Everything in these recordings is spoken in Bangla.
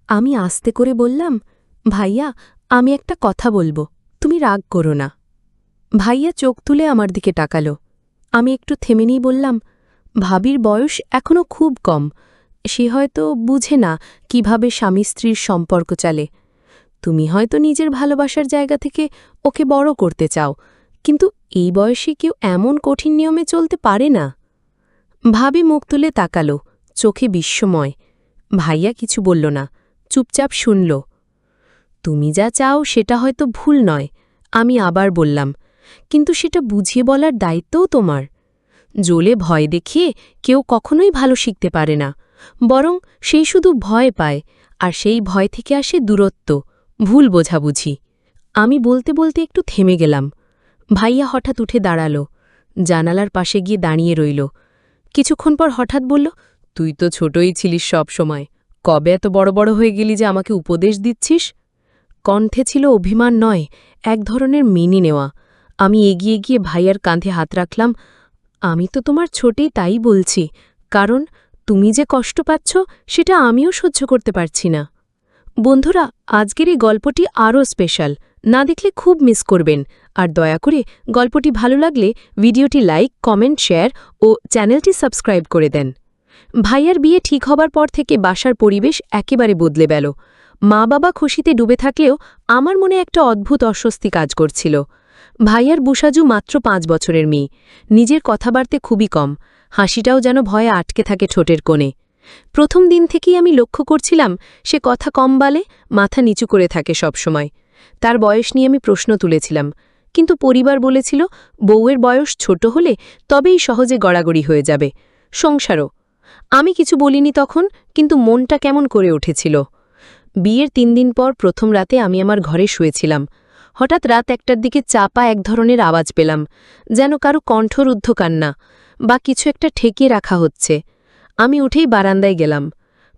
আমি আস্তে করে বললাম, ভাইয়া, আমি একটা কথা বলবো, তুমি রাগ করো না। ভাইয়া চোখ তুলে আমার দিকে তাকালো। আমি একটু থেমে নিয়ে বললাম, ভাবির বয়স এখনও খুব কম, সে হয়তো বুঝে না কিভাবে স্বামী স্ত্রীর সম্পর্ক চলে। তুমি হয়তো নিজের ভালোবাসার জায়গা থেকে ওকে বড় করতে চাও, কিন্তু এই বয়সে কেউ এমন কঠিন নিয়মে চলতে পারে না। ভাবি মুখ তুলে তাকালো, চোখে বিস্ময়। ভাইয়া কিছু বলল না, চুপচাপ শুনল। তুমি যা চাও সেটা হয়তো ভুল নয়, আমি আবার বললাম, কিন্তু সেটা বুঝিয়ে বলার দায়িত্বও তোমার। জ্বলে ভয় দেখিয়ে কেউ কখনোই ভালো শিখতে পারে না, বরং সেই শুধু ভয় পায়, আর সেই ভয় থেকে আসে দূরত্ব, ভুল বোঝাবুঝি। আমি বলতে বলতে একটু থেমে গেলাম। ভাইয়া হঠাৎ উঠে দাঁড়াল, জানালার পাশে গিয়ে দাঁড়িয়ে রইল। কিছুক্ষণ পর হঠাৎ বলল, তুই তো ছোটই ছিলিস সব সময়, কবে এত বড় বড় হয়ে গেলি যে আমাকে উপদেশ দিচ্ছিস? কণ্ঠে ছিল অভিমান নয়, এক ধরনের মেনে নেওয়া। আমি এগিয়ে গিয়ে ভাইয়ার কাঁধে হাত রাখলাম। আমি তো তোমার ছোটেই তাই বলছি, কারণ তুমি যে কষ্ট পাচ্ছ সেটা আমিও সহ্য করতে পারছি না। বন্ধুরা, আজকের এই গল্পটি আরও স্পেশাল, না দেখলে খুব মিস করবেন। আর দয়া করে গল্পটি ভালো লাগলে ভিডিওটি লাইক, কমেন্ট, শেয়ার ও চ্যানেলটি সাবস্ক্রাইব করে দেন। ভাইয়ার বিয়ে ঠিক হবার পর থেকে বাসার পরিবেশ একেবারে বদলে গেল। মা বাবা খুশিতে ডুবে থাকলেও আমার মনে একটা অদ্ভুত অস্বস্তি কাজ করছিল। ভাইয়ার বুসাজু মাত্র 5 বছরের মেয়ে, নিজের কথাবার্তে খুবই কম, হাসিটাও যেন ভয়ে আটকে থাকে ঠোঁটের কোণে। প্রথম দিন থেকেই আমি লক্ষ্য করছিলাম সে কথা কম বলে, মাথা নিচু করে থাকে সবসময়। তার বয়স নিয়ে আমি প্রশ্ন তুলেছিলাম, কিন্তু পরিবার বলেছিল বউয়ের বয়স ছোট হলে তবেই সহজে গড়াগড়ি হয়ে যাবে, সংসারও। আমি কিছু বলিনি তখন, কিন্তু মনটা কেমন করে উঠেছিল। বিয়ের 3 দিন পর প্রথম রাতে আমি আমার ঘরে শুয়েছিলাম। হঠাৎ রাত 1টার দিকে চাপা এক ধরনের আওয়াজ পেলাম, যেন কারো কণ্ঠরুদ্ধ কান্না, বা কিছু একটা ঠেকিয়ে রাখা হচ্ছে। আমি উঠেই বারান্দায় গেলাম।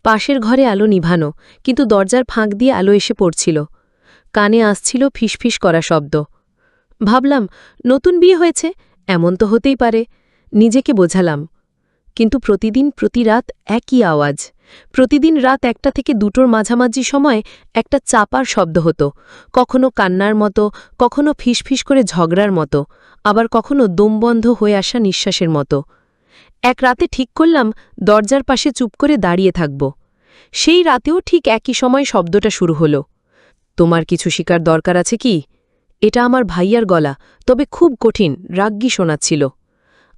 পাশের ঘরে আলো নিভানো, কিন্তু দরজার ফাঁক দিয়ে আলো এসে পড়ছিল। কানে আসছিল ফিসফিস করা শব্দ। ভাবলাম, নতুন বিয়ে হয়েছে, এমন তো হতেই পারে, নিজেকে বোঝালাম। কিন্তু প্রতিদিন প্রতি রাত একই আওয়াজ। প্রতিদিন রাত 1টা থেকে 2টোর মাঝামাঝি সময় একটা চাপার শব্দ হতো, কখনো কান্নার মতো, কখনো ফিসফিস করে ঝগড়ার মতো, আবার কখনো দমবন্ধ হয়ে আসা নিঃশ্বাসের মতো। এক রাতে ঠিক করলাম দরজার পাশে চুপ করে দাঁড়িয়ে থাকব। সেই রাতেও ঠিক একই সময় শব্দটা শুরু হলো। তোমার কিছু শিকার দরকার আছে কি? এটা আমার ভাইয়ার গলা, তবে খুব কঠিন, রাগ্গী শোনাচ্ছিল।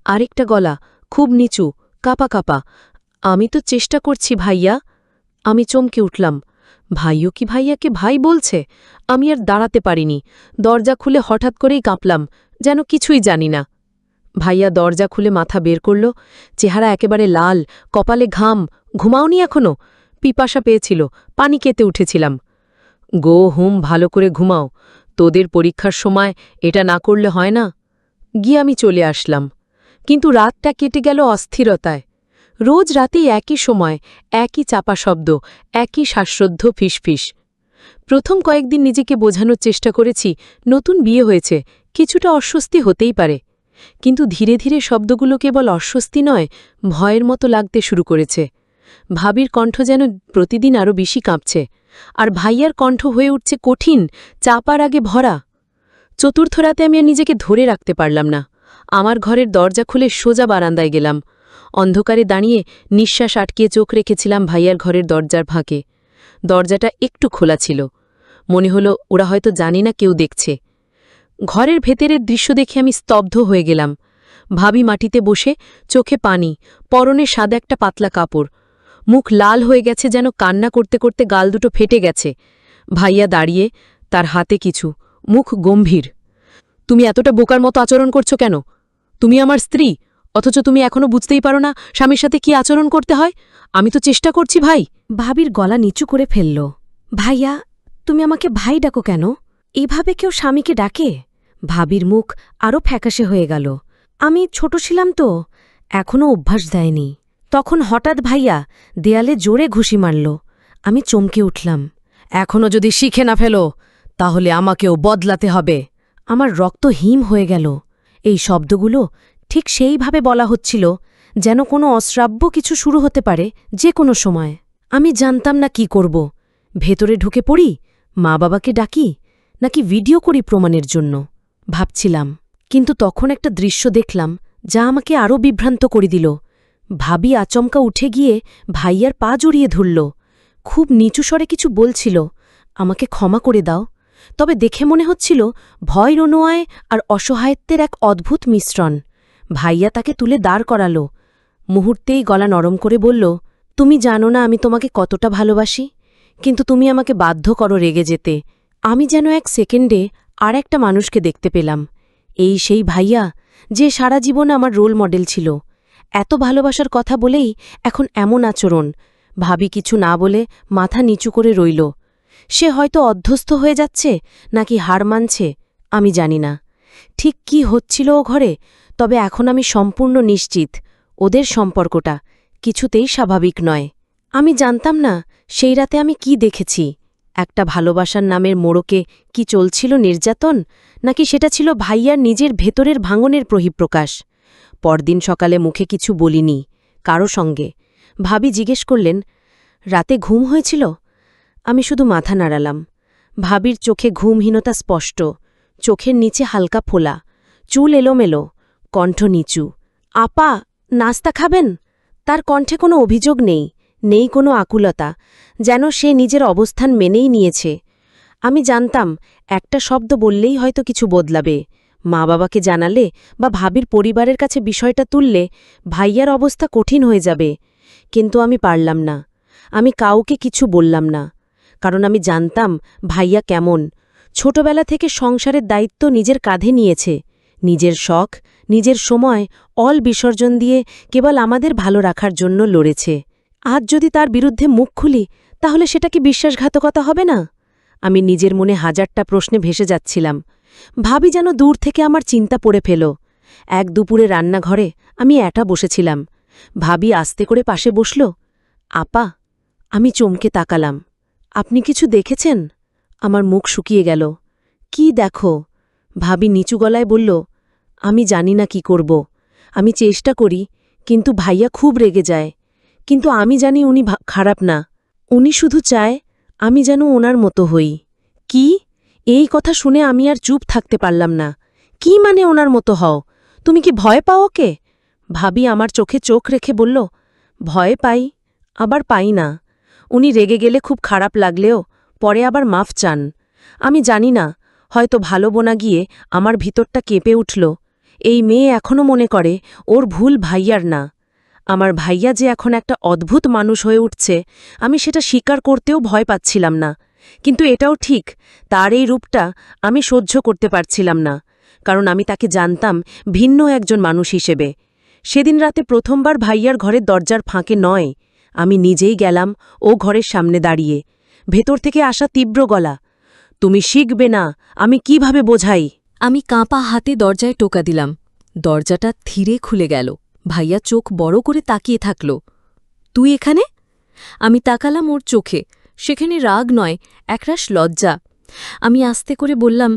আরেকটা গলা, খুব নিচু, কাপা কাপা, আমি তো চেষ্টা করছি ভাইয়া। আমি চমকে উঠলাম। ভাইও কি ভাইয়াকে ভাই বলছে? আমি আর দাঁড়াতে পারিনি, দরজা খুলে হঠাৎ করেই কাঁপলাম, যেন কিছুই জানি না। ভাইয়া দরজা খুলে মাথা বের করল, চেহারা একেবারে লাল, কপালে ঘাম। ঘুমাওনি এখনো? পিপাসা পেয়েছিল, পানি কেতে উঠেছিলাম। গো হুম, ভালো করে ঘুমাও, তোদের পরীক্ষার সময় এটা না করলে হয় না। গিয়ে আমি চলে আসলাম। কিন্তু রাতটা কেটে গেল অস্থিরতায়। রোজ রাতেই একই সময়, একই চাপা শব্দ, একই শ্বাসরুদ্ধ ফিসফিস। প্রথম কয়েকদিন নিজেকে বোঝানোর চেষ্টা করেছি, নতুন বিয়ে হয়েছে, কিছুটা অস্বস্তি হতেই পারে। কিন্তু ধীরে ধীরে শব্দগুলো কেবল অস্বস্তি নয়, ভয়ের মতো লাগতে শুরু করেছে। ভাবির কণ্ঠ যেন প্রতিদিন আরও বেশি কাঁপছে, আর ভাইয়ার কণ্ঠ হয়ে উঠছে কঠিন, চাপার আগে ভরা। চতুর্থ রাতে আমি আর নিজেকে ধরে রাখতে পারলাম না। আমার ঘরের দরজা খুলে সোজা বারান্দায় গেলাম। অন্ধকারে দাঁড়িয়ে নিঃশ্বাস আটকিয়ে চোখ রেখেছিলাম ভাইয়ার ঘরের দরজার ফাঁকে। দরজাটা একটু খোলা ছিল। মনে হলো ওরা হয়তো জানে না কেউ দেখছে। ঘরের ভেতরের দৃশ্য দেখে আমি স্তব্ধ হয়ে গেলাম। ভাবি মাটিতে বসে, চোখে পানি, পরনে সাদা একটা পাতলা কাপড়, মুখ লাল হয়ে গেছে, যেন কান্না করতে করতে গাল দুটো ফেটে গেছে। ভাইয়া দাঁড়িয়ে, তার হাতে কিছু, মুখ গম্ভীর। তুমি এতটা বোকার মতো আচরণ করছো কেন? তুমি আমার স্ত্রী, অথচ তুমি এখনো বুঝতেই পারো না স্বামীর সাথে কি আচরণ করতে হয়? আমি তো চেষ্টা করছি ভাই। ভাবির গলা নিচু করে ফেলল। ভাইয়া, তুমি আমাকে ভাই ডাকো কেন? এভাবে কেউ স্বামীকে ডাকে? ভাবির মুখ আরও ফ্যাকাশে হয়ে গেল। আমি ছোট ছিলাম তো, এখনও অভ্যাস দেয়নি। তখন হঠাৎ ভাইয়া দেয়ালে জোরে ঘুষি মারল। আমি চমকে উঠলাম। এখনও যদি শিখে না ফেলো, তাহলে আমাকেও বদলাতে হবে। আমার রক্ত হিম হয়ে গেল। এই শব্দগুলো ঠিক সেইভাবে বলা হচ্ছিল, যেন কোনো অশ্রাব্য কিছু শুরু হতে পারে যে কোনো সময়। আমি জানতাম না কি করব। ভেতরে ঢুকে পড়ি, মা বাবাকে ডাকি, নাকি ভিডিও করি প্রমাণের জন্য ভাবছিলাম। কিন্তু তখন একটা দৃশ্য দেখলাম যা আমাকে আরও বিভ্রান্ত করে দিল। ভাবি আচমকা উঠে গিয়ে ভাইয়ার পা জড়িয়ে ধরল, খুব নিচু স্বরে কিছু বলছিল, আমাকে ক্ষমা করে দাও। তবে দেখে মনে হচ্ছিল ভয়, রনোয়ায় আর অসহায়ত্বের এক অদ্ভুত মিশ্রণ। ভাইয়া তাকে তুলে দাঁড় করাল, মুহূর্তেই গলা নরম করে বলল, তুমি জানো না আমি তোমাকে কতটা ভালোবাসি, কিন্তু তুমি আমাকে বাধ্য করো রেগে যেতে। আমি যেন এক সেকেন্ডে আর একটা মানুষকে দেখতে পেলাম, এই সেই ভাইয়া যে সারা জীবন আমার রোল মডেল ছিল। এত ভালোবাসার কথা বলেই এখন এমন আচরণ। ভাবি কিছু না বলে মাথা নিচু করে রইল। সে হয়তো অধ্যস্ত হয়ে যাচ্ছে নাকি হার মানছে, আমি জানি না ঠিক কি হচ্ছিল ও ঘরে। তবে এখন আমি সম্পূর্ণ নিশ্চিত ওদের সম্পর্কটা কিছুতেই স্বাভাবিক নয়। আমি জানতাম না সেই রাতে আমি কি দেখেছি। একটা ভালোবাসার নামের মোড়কে কি চলছিল নির্যাতন, নাকি সেটা ছিল ভাইয়ার নিজের ভেতরের ভাঙনের বহিঃপ্রকাশ। পরদিন সকালে মুখে কিছু বলিনি কারো সঙ্গে। ভাবি জিজ্ঞেস করলেন, রাতে ঘুম হয়েছিল? আমি শুধু মাথা নাড়ালাম। ভাবির চোখে ঘুমহীনতা স্পষ্ট, চোখের নিচে হালকা ফোলা, চুল এলোমেলো, কণ্ঠ নিচু। আপা, নাস্তা খাবেন? তার কণ্ঠে কোনো অভিযোগ নেই, নেই কোনো আকুলতা, যেন সে নিজের অবস্থান মেনেই নিয়েছে। আমি জানতাম একটা শব্দ বললেই হয়তো কিছু বদলাবে। মা বাবাকে জানালে বা ভাবির পরিবারের কাছে বিষয়টা তুললে ভাইয়ার অবস্থা কঠিন হয়ে যাবে। কিন্তু আমি পারলাম না। আমি কাউকে কিছু বললাম না, কারণ আমি জানতাম ভাইয়া কেমন। ছোটবেলা থেকে সংসারের দায়িত্ব নিজের কাঁধে নিয়েছে, নিজের শখ, নিজের সময় অল বিসর্জন দিয়ে কেবল আমাদের ভালো রাখার জন্য লড়েছে। আজ যদি তার বিরুদ্ধে মুখ খুলি, তাহলে সেটা কি বিশ্বাসঘাতকতা হবে না? আমি নিজের মনে হাজারটা প্রশ্নে ভেসে যাচ্ছিলাম। ভাবি যেন দূর থেকে আমার চিন্তা পড়ে ফেল। এক দুপুরে রান্নাঘরে আমি একা বসেছিলাম। ভাবি আস্তে করে পাশে বসল। আপা, আমি চমকে তাকালাম। আপনি কিছু দেখেছেন? আমার মুখ শুকিয়ে গেল। কি দেখো? ভাবি নিচু গলায় বলল, আমি জানি না কি করব। আমি চেষ্টা করি, কিন্তু ভাইয়া খুব রেগে যায়। কিন্তু আমি জানি উনি খারাপ না, উনি শুধু চায় আমি যেন ওনার মতো হই। কি? এই কথা শুনে আমি আর চুপ থাকতে পারলাম না। কি মানে ওনার মতো হও? তুমি কি ভয় পাও ওকে? ভাবি আমার চোখে চোখ রেখে বলল, ভয় পাই, আবার পাই না। উনি রেগে গেলে খুব খারাপ লাগলেও পরে আবার মাফ চান। আমি জানি না, হয়তো ভালো বোনা গিয়ে আমার ভিতরটা কেঁপে উঠল। এই মেয়ে এখনও মনে করে ওর ভুল ভাইয়ার না। আমার ভাইয়া যে এখন একটা অদ্ভুত মানুষ হয়ে উঠছে, আমি সেটা স্বীকার করতেও ভয় পাচ্ছিলাম না। কিন্তু এটাও ঠিক, তার এই রূপটা আমি সহ্য করতে পারছিলাম না, কারণ আমি তাকে জানতাম ভিন্ন একজন মানুষ হিসেবে। সেদিন রাতে প্রথমবার ভাইয়ার ঘরের দরজার ফাঁকে নয়, আমি নিজেই গেলাম ও ঘরের সামনে দাঁড়িয়ে। ভেতর থেকে আসা তীব্র গলা, তুমি শিখবে না, আমি কিভাবে বোঝাই। আমি কাঁপা হাতে দরজায় টোকা দিলাম। দরজাটা ধীরে খুলে গেল। ভাইয়া চোখ বড় করে তাকিয়ে থাকল। তুই এখানে? আমি তাকালাম ওর চোখে, সেখানে রাগ নয়, একরাশ লজ্জা। আমি আস্তে করে বললাম,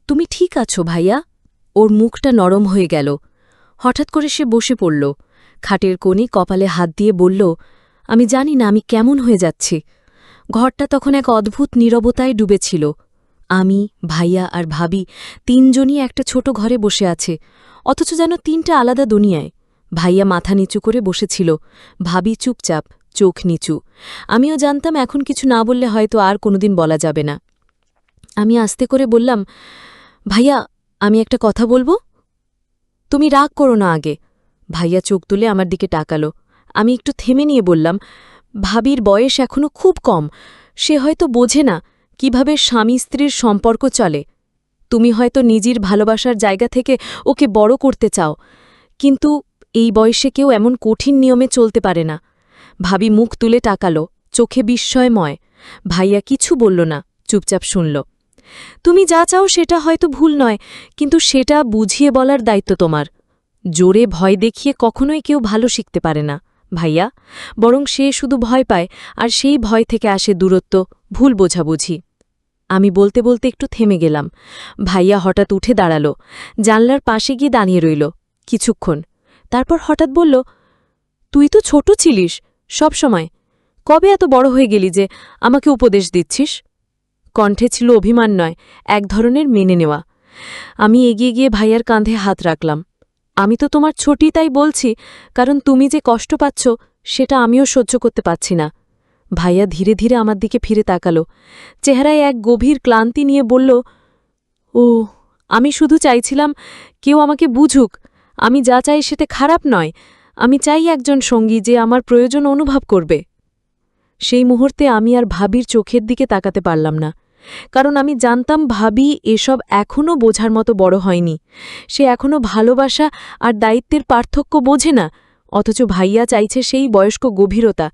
তুমি ঠিক আছো ভাইয়া? ওর মুখটা নরম হয়ে গেল। হঠাৎ করে সে বসে পড়ল, খাটের কোণে কপালে হাত দিয়ে বলল, আমি জানি না আমি কেমন হয়ে যাচ্ছি। ঘরটা তখন এক অদ্ভুত নীরবতায় ডুবেছিল। আমি, ভাইয়া আর ভাবি তিনজনই একটা ছোট ঘরে বসে আছে, অথচ যেন তিনটা আলাদা দুনিয়ায়। ভাইয়া মাথা নিচু করে বসেছিল, ভাবি চুপচাপ, চোখ নিচু। আমিও জানতাম এখন কিছু না বললে হয়তো আর কোনোদিন বলা যাবে না। আমি আস্তে করে বললাম, ভাইয়া, আমি একটা কথা বলবো? তুমি রাগ করো না আগে। ভাইয়া চোখ তুলে আমার দিকে তাকালো। আমি একটু থেমে নিয়ে বললাম, ভাবির বয়স এখনো খুব কম, সে হয়তো বোঝে না কিভাবে স্বামী স্ত্রীর সম্পর্ক চলে। তুমি হয়তো নিজের ভালোবাসার জায়গা থেকে ওকে বড় করতে চাও, কিন্তু এই বয়সে কেউ এমন কঠিন নিয়মে চলতে পারে না। ভাবি মুখ তুলে তাকালো, চোখে বিস্ময়ময়। ভাইয়া কিছু বলল না, চুপচাপ শুনল। তুমি যা চাও সেটা হয়তো ভুল নয়, কিন্তু সেটা বুঝিয়ে বলার দায়িত্ব তোমার। জোরে ভয় দেখিয়ে কখনোই কেউ ভালো শিখতে পারে না ভাইয়া, বরং সে শুধু ভয় পায়, আর সেই ভয় থেকে আসে দূরত্ব, ভুল বোঝাবুঝি। আমি বলতে বলতে একটু থেমে গেলাম। ভাইয়া হঠাৎ উঠে দাঁড়াল, জানলার পাশে গিয়ে দাঁড়িয়ে রইল কিছুক্ষণ। তারপর হঠাৎ বলল, তুই তো ছোট ছিলিস সব সময়, কবে এত বড় হয়ে গেলি যে আমাকে উপদেশ দিচ্ছিস? কণ্ঠে ছিল অভিমান নয়, এক ধরনের মেনে নেওয়া। আমি এগিয়ে গিয়ে ভাইয়ার কাঁধে হাত রাখলাম। আমি তো তোমার ছোটি, তাই বলছি, কারণ তুমি যে কষ্ট পাচ্ছ সেটা আমিও সহ্য করতে পারছি না। ভাইয়া ধীরে ধীরে আমার দিকে ফিরে তাকালো, চেহারায় এক গভীর ক্লান্তি নিয়ে বলল, ও, আমি শুধু চাইছিলাম কেউ আমাকে বুঝুক। আমি যা চাই সেটা খারাপ নয়, আমি চাই একজন সঙ্গী যে আমার প্রয়োজন অনুভব করবে। সেই মুহূর্তে আমি আর ভাবির চোখের দিকে তাকাতে পারলাম না, কারণ আমি জানতাম ভাবি এসব এখনও বোঝার মতো বড় হয়নি। সে এখনও ভালোবাসা আর দায়িত্বের পার্থক্য বোঝে না, অথচ ভাইয়া চাইছে সেই বয়স্ক গভীরতা।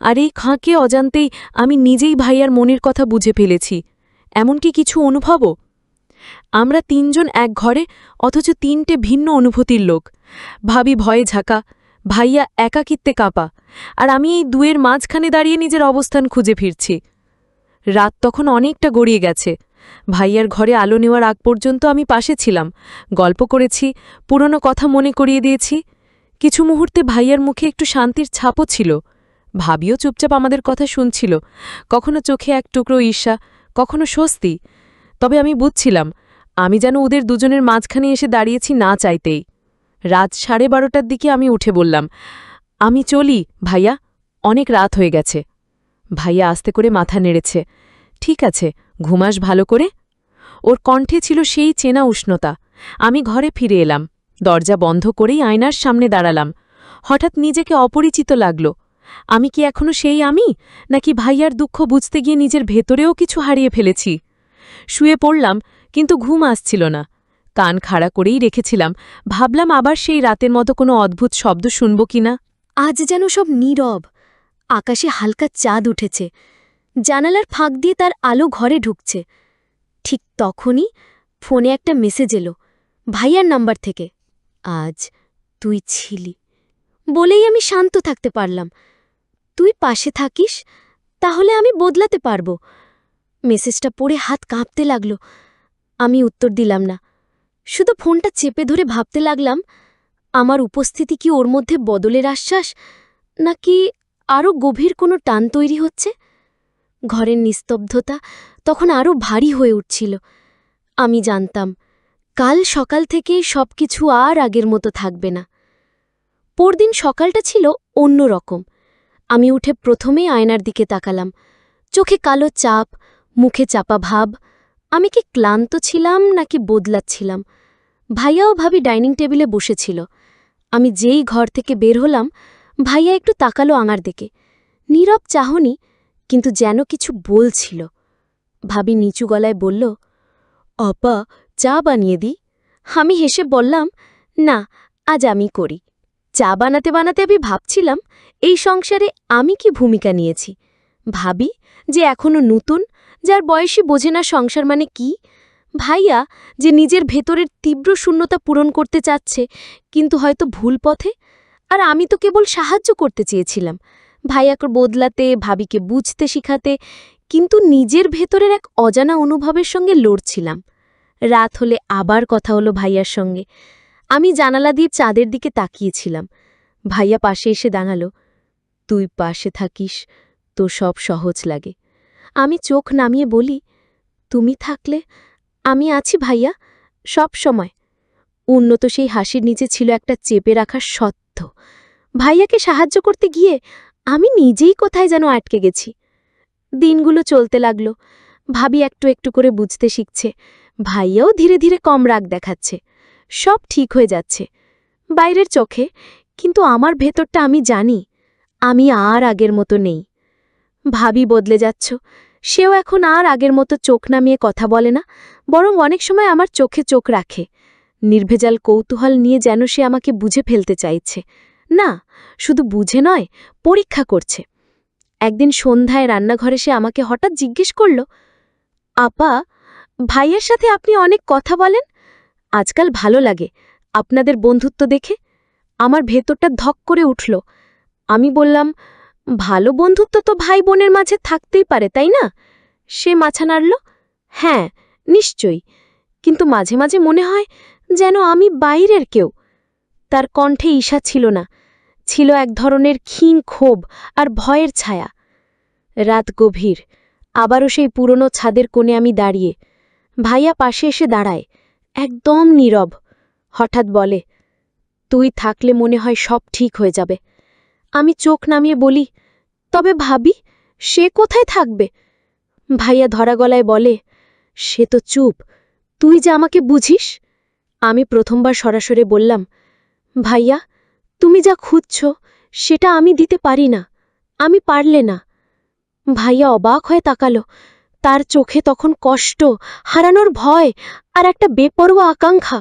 আর এই খাঁকে অজান্তেই আমি নিজেই ভাইয়ার মনের কথা বুঝে ফেলেছি। এমনকি কিছু অনুভবও। আমরা তিনজন এক ঘরে, অথচ তিনটে ভিন্ন অনুভূতির লোক। ভাবি ভয়ে ঝাঁকা, ভাইয়া একাকিত্বে কাঁপা, আর আমি এই দুয়ের মাঝখানে দাঁড়িয়ে নিজের অবস্থান খুঁজে ফিরছি। রাত তখন অনেকটা গড়িয়ে গেছে। ভাইয়ার ঘরে আলো নেওয়ার আগ পর্যন্ত আমি পাশে ছিলাম, গল্প করেছি, পুরনো কথা মনে করিয়ে দিয়েছি। কিছু মুহূর্তে ভাইয়ার মুখে একটু শান্তির ছাপও ছিল। ভাবিও চুপচাপ আমাদের কথা শুনছিল, কখনো চোখে এক টুকরো ঈর্ষা, কখনো স্বস্তি। তবে আমি বুঝছিলাম, আমি যেন ওদের দুজনের মাঝখানে এসে দাঁড়িয়েছি না চাইতেই। রাত 12:30টার দিকে আমি উঠে বললাম, আমি চলি ভাইয়া, অনেক রাত হয়ে গেছে। ভাইয়া আস্তে করে মাথা নেড়েছে, ঠিক আছে, ঘুমাস ভালো করে। ওর কণ্ঠে ছিল সেই চেনা উষ্ণতা। আমি ঘরে ফিরে এলাম, দরজা বন্ধ করেই আয়নার সামনে দাঁড়ালাম। হঠাৎ নিজেকে অপরিচিত লাগল। আমি কি এখনো সেই আমি, নাকি ভাইয়ার দুঃখ বুঝতে গিয়ে নিজের ভেতরেও কিছু হারিয়ে ফেলেছি? শুয়ে পড়লাম, কিন্তু ঘুম আসছিল না। কান খাড়া করেই রেখেছিলাম, ভাবলাম আবার সেই রাতের মতো কোনো অদ্ভুত শব্দ শুনব কিনা। আজ যেন সব নীরব। আকাশে হালকা চাঁদ উঠেছে, জানালার ফাঁক দিয়ে তার আলো ঘরে ঢুকছে। ঠিক তখনই ফোনে একটা মেসেজ এলো, ভাইয়ার নাম্বার থেকে। আজ তুই ছিলি বলেই আমি শান্ত থাকতে পারলাম। তুই পাশে থাকিস, তাহলে আমি বদলাতে পারব। মেসেজটা পড়ে হাত কাঁপতে লাগল। আমি উত্তর দিলাম না, শুধু ফোনটা চেপে ধরে ভাবতে লাগলাম, আমার উপস্থিতি কি ওর মধ্যে বদলের আশ্বাস, নাকি আরও গভীর কোনো টান তৈরি হচ্ছে? ঘরের নিস্তব্ধতা তখন আরও ভারী হয়ে উঠছিল। আমি জানতাম, কাল সকাল থেকে সবকিছু আর আগের মতো থাকবে না। পরদিন সকালটা ছিল অন্য রকম। আমি উঠে প্রথমেই আয়নার দিকে তাকালাম। চোখে কালো চাপ, মুখে চাপা ভাব। আমি কি ক্লান্ত ছিলাম নাকি বদলাচ্ছিলাম? ভাইয়াও ভাবি ডাইনিং টেবিলে বসেছিল। আমি যেই ঘর থেকে বের হলাম, ভাইয়া একটু তাকালো আমার দিকে। নীরব চাহনি, কিন্তু যেন কিছু বলছিল। ভাবি নিচু গলায় বলল, আপা, চা বানিয়ে দিই? আমি হেসে বললাম, না, আজ আমি করি। চা বানাতে বানাতে আমি ভাবছিলাম, এই সংসারে আমি কি ভূমিকা নিয়েছি। ভাবি যে এখনো নতুন, যার বয়সী বোঝে না সংসার মানে কি। ভাইয়া যে নিজের ভেতরের তীব্র শূন্যতা পূরণ করতে চাচ্ছে, কিন্তু হয়তো ভুল পথে। আর আমি তো কেবল সাহায্য করতে চেয়েছিলাম, ভাইয়াকে বদলাতে, ভাবিকে বুঝতে শিখাতে, কিন্তু নিজের ভেতরের এক অজানা অনুভবের সঙ্গে লড়ছিলাম। রাত হলে আবার কথা হলো ভাইয়ার সঙ্গে। আমি জানালা দিয়ে চাঁদের দিকে তাকিয়েছিলাম। ভাইয়া পাশে এসে দাঁড়ালো। তুই পাশে থাকিস তো সব সহজ লাগে। আমি চোখ নামিয়ে বলি, তুমি থাকলে আমি আছি ভাইয়া, সব সময়। উন্নত সেই হাসির নিচে ছিল একটা চেপে রাখার সত্য। ভাইয়াকে সাহায্য করতে গিয়ে আমি নিজেই কোথায় যেন আটকে গেছি। দিনগুলো চলতে লাগল। ভাবি একটু একটু করে বুঝতে শিখছে, ভাইয়াও ধীরে ধীরে কম রাগ দেখাচ্ছে। সব ঠিক হয়ে যাচ্ছে বাইরের চোখে, কিন্তু আমার ভেতরটা আমি জানি, আমি আর আগের মতো নেই। ভাবি বদলে যাচ্ছ, সেও এখন আর আগের মতো চোখ নামিয়ে কথা বলে না, বরং অনেক সময় আমার চোখে চোখ রাখে। নির্ভেজাল কৌতূহল নিয়ে যেন সে আমাকে বুঝে ফেলতে চাইছে। না, শুধু বুঝে নয়, পরীক্ষা করছে। একদিন সন্ধ্যায় রান্নাঘরে সে আমাকে হঠাৎ জিজ্ঞেস করল, আপা, ভাইয়ের সাথে আপনি অনেক কথা বলেন, আজকাল ভালো লাগে আপনাদের বন্ধুত্ব দেখে। আমার ভেতরটা ধক করে উঠল। আমি বললাম, ভালো বন্ধুত্ব তো ভাই বোনের মাঝে থাকতেই পারে, তাই না? সে মাথা নাড়ল, হ্যাঁ, নিশ্চয়ই, কিন্তু মাঝে মাঝে মনে হয় যেন আমি বাইরের কেউ। তার কণ্ঠে ঈর্ষা ছিল না, ছিল এক ধরনের ক্ষীণ ক্ষোভ আর ভয়ের ছায়া। রাত গভীর, আবারও সেই পুরনো ছাদের কোণে আমি দাঁড়িয়ে। ভাইয়া পাশে এসে দাঁড়ায়, একদম নীরব। হঠাৎ বলে, তুই থাকলে মনে হয় সব ঠিক হয়ে যাবে। আমি চোখ নামিয়ে বলি, তবে ভাবি, সে কোথায় থাকবে? ভাইয়া ধরা গলায় বলে, সে তো চুপ, তুই যে আমাকে বুঝিস। আমি প্রথমবার সরাসরি বললাম, ভাইয়া, তুমি যা খুঁজছ সেটা আমি দিতে পারি না, আমি পারলে না। ভাইয়া অবাক হয়ে তাকালো, তার চোখে তখন কষ্ট, হারানোর ভয় আর একটা বেপরোয়া আকাঙ্ক্ষা।